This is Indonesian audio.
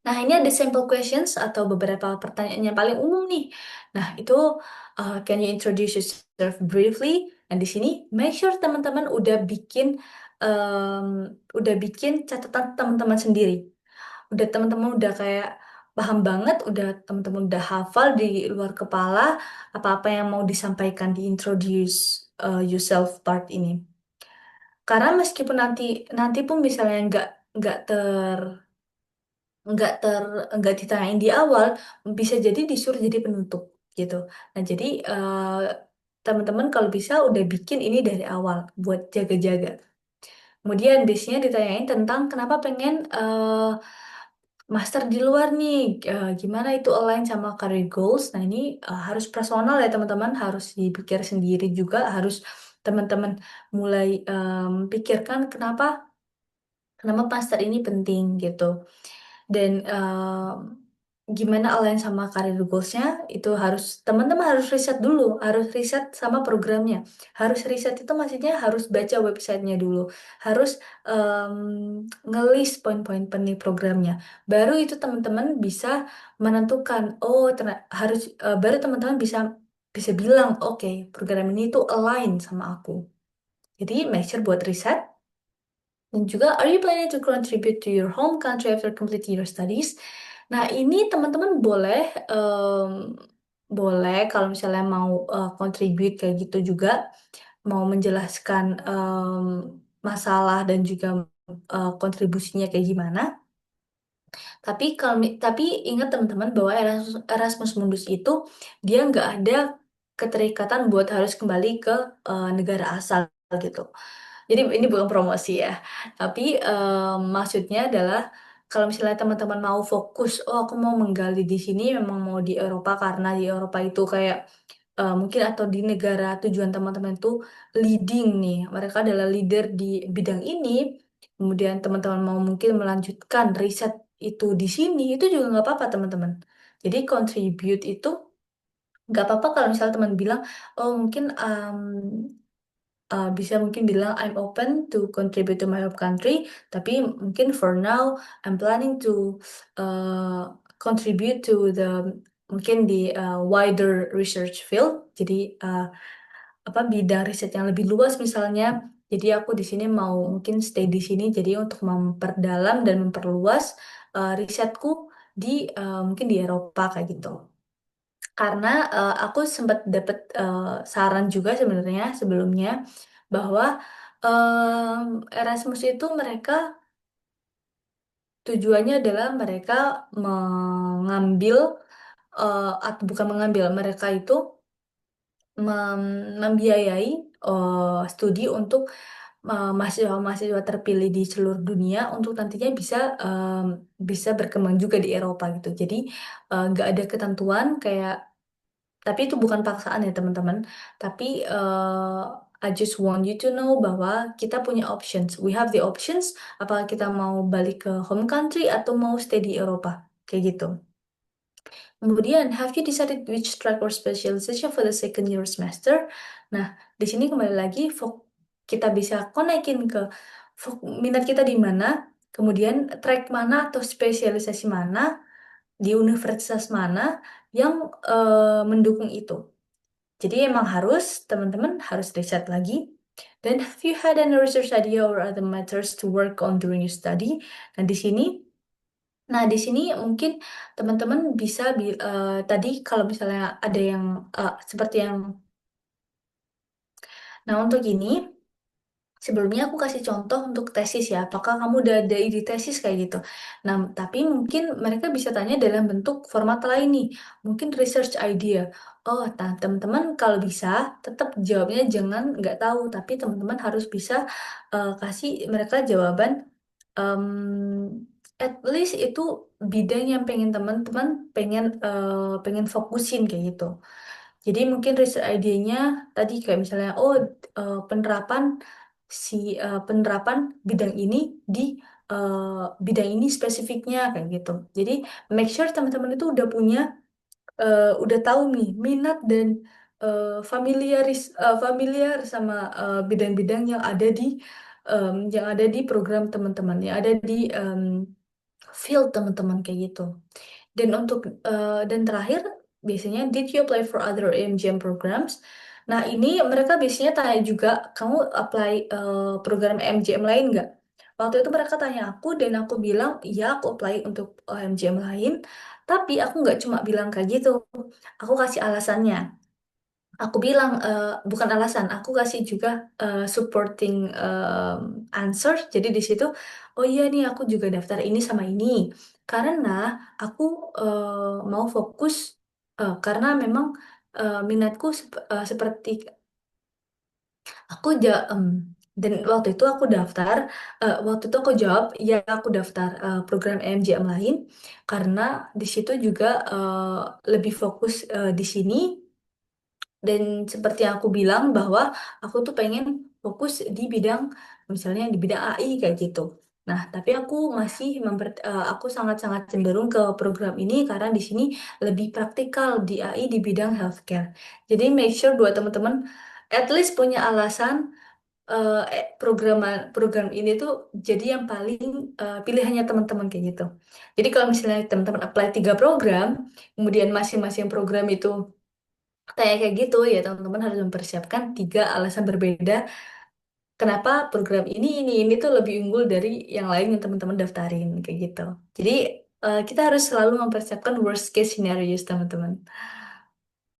Nah, ini ada sample questions atau beberapa pertanyaan yang paling umum nih. Nah, itu can you introduce yourself briefly? Dan di sini make sure teman-teman udah bikin catatan teman-teman sendiri. Udah teman-teman udah kayak paham banget, udah teman-teman udah hafal di luar kepala apa-apa yang mau disampaikan di introduce yourself part ini. Karena meskipun nanti nanti pun misalnya nggak ter nggak ter nggak ditanyain di awal, bisa jadi disuruh jadi penutup gitu. Nah, jadi teman-teman kalau bisa udah bikin ini dari awal buat jaga-jaga. Kemudian biasanya ditanyain tentang kenapa pengen master di luar nih, gimana itu align sama career goals. Nah, ini harus personal ya teman-teman, harus dipikir sendiri juga, harus teman-teman mulai pikirkan kenapa master ini penting gitu. Dan gimana align sama karir goalsnya itu harus teman-teman harus riset dulu, harus riset sama programnya. Harus riset itu maksudnya harus baca websitenya dulu, harus ngelis poin-poin penting programnya. Baru itu teman-teman bisa menentukan, oh baru teman-teman bisa bisa bilang, oke, program ini tuh align sama aku. Jadi make sure buat riset. Dan juga, are you planning to contribute to your home country after completing your studies? Nah, ini teman-teman boleh kalau misalnya mau contribute kayak gitu juga, mau menjelaskan masalah dan juga kontribusinya kayak gimana. Tapi ingat teman-teman bahwa Erasmus Mundus itu dia nggak ada keterikatan buat harus kembali ke negara asal gitu. Jadi ini bukan promosi ya, tapi maksudnya adalah kalau misalnya teman-teman mau fokus, oh aku mau menggali di sini, memang mau di Eropa karena di Eropa itu kayak mungkin atau di negara tujuan teman-teman itu leading nih, mereka adalah leader di bidang ini. Kemudian teman-teman mau mungkin melanjutkan riset itu di sini, itu juga nggak apa-apa teman-teman. Jadi contribute itu nggak apa-apa kalau misalnya teman bilang, oh mungkin bisa mungkin bilang I'm open to contribute to my home country, tapi mungkin for now I'm planning to contribute to the mungkin di wider research field. Jadi apa bidang riset yang lebih luas misalnya. Jadi aku di sini mau mungkin stay di sini jadi untuk memperdalam dan memperluas risetku di mungkin di Eropa kayak gitu. Karena aku sempat dapat saran juga sebenarnya sebelumnya bahwa Erasmus itu mereka tujuannya adalah mereka mengambil atau bukan mengambil mereka itu membiayai studi untuk mahasiswa-mahasiswa terpilih di seluruh dunia untuk nantinya bisa berkembang juga di Eropa gitu. Jadi nggak ada ketentuan kayak tapi itu bukan paksaan ya teman-teman. Tapi I just want you to know bahwa kita punya options. We have the options. Apakah kita mau balik ke home country atau mau stay di Eropa. Kayak gitu. Kemudian, have you decided which track or specialization for the second year semester? Nah, di sini kembali lagi kita bisa konekin ke minat kita di mana, kemudian track mana atau spesialisasi mana di universitas mana yang mendukung itu. Jadi emang teman-teman harus riset lagi. Dan have you had any research idea or other matters to work on during your study? Nah, di sini mungkin teman-teman bisa tadi kalau misalnya ada yang seperti yang nah untuk ini sebelumnya aku kasih contoh untuk tesis ya. Apakah kamu udah ada ide tesis kayak gitu? Nah, tapi mungkin mereka bisa tanya dalam bentuk format lain nih. Mungkin research idea. Oh, nah teman-teman kalau bisa tetap jawabnya jangan nggak tahu, tapi teman-teman harus bisa kasih mereka jawaban em, at least itu bidang yang pengen teman-teman pengen fokusin kayak gitu. Jadi mungkin research idenya tadi kayak misalnya, oh penerapan penerapan bidang ini di eh, bidang ini spesifiknya kayak gitu. Jadi make sure teman-teman itu udah tahu nih minat dan familiar sama bidang-bidang yang ada di program teman-teman yang ada di field teman-teman kayak gitu. Dan untuk dan terakhir biasanya did you apply for other AMGM programs? Nah ini mereka biasanya tanya juga kamu apply program AMGM lain nggak? Waktu itu mereka tanya aku dan aku bilang iya aku apply untuk AMGM lain. Tapi aku nggak cuma bilang kayak gitu. Aku kasih alasannya. Aku bilang bukan alasan, aku kasih juga supporting answer. Jadi di situ, oh iya nih aku juga daftar ini sama ini karena aku mau fokus karena memang minatku seperti aku dan waktu itu aku daftar, waktu itu aku jawab ya aku daftar program MJM lain karena di situ juga lebih fokus di sini. Dan seperti yang aku bilang bahwa aku tuh pengen fokus di bidang misalnya di bidang AI kayak gitu. Nah, tapi aku masih aku sangat-sangat cenderung ke program ini karena di sini lebih praktikal di AI di bidang healthcare. Jadi make sure buat teman-teman at least punya alasan program ini tuh jadi yang paling pilihannya teman-teman kayak gitu. Jadi kalau misalnya teman-teman apply 3 program, kemudian masing-masing program itu kayak gitu ya teman-teman harus mempersiapkan 3 alasan berbeda kenapa program ini tuh lebih unggul dari yang lain yang teman-teman daftarin kayak gitu. Jadi kita harus selalu mempersiapkan worst case scenarios teman-teman.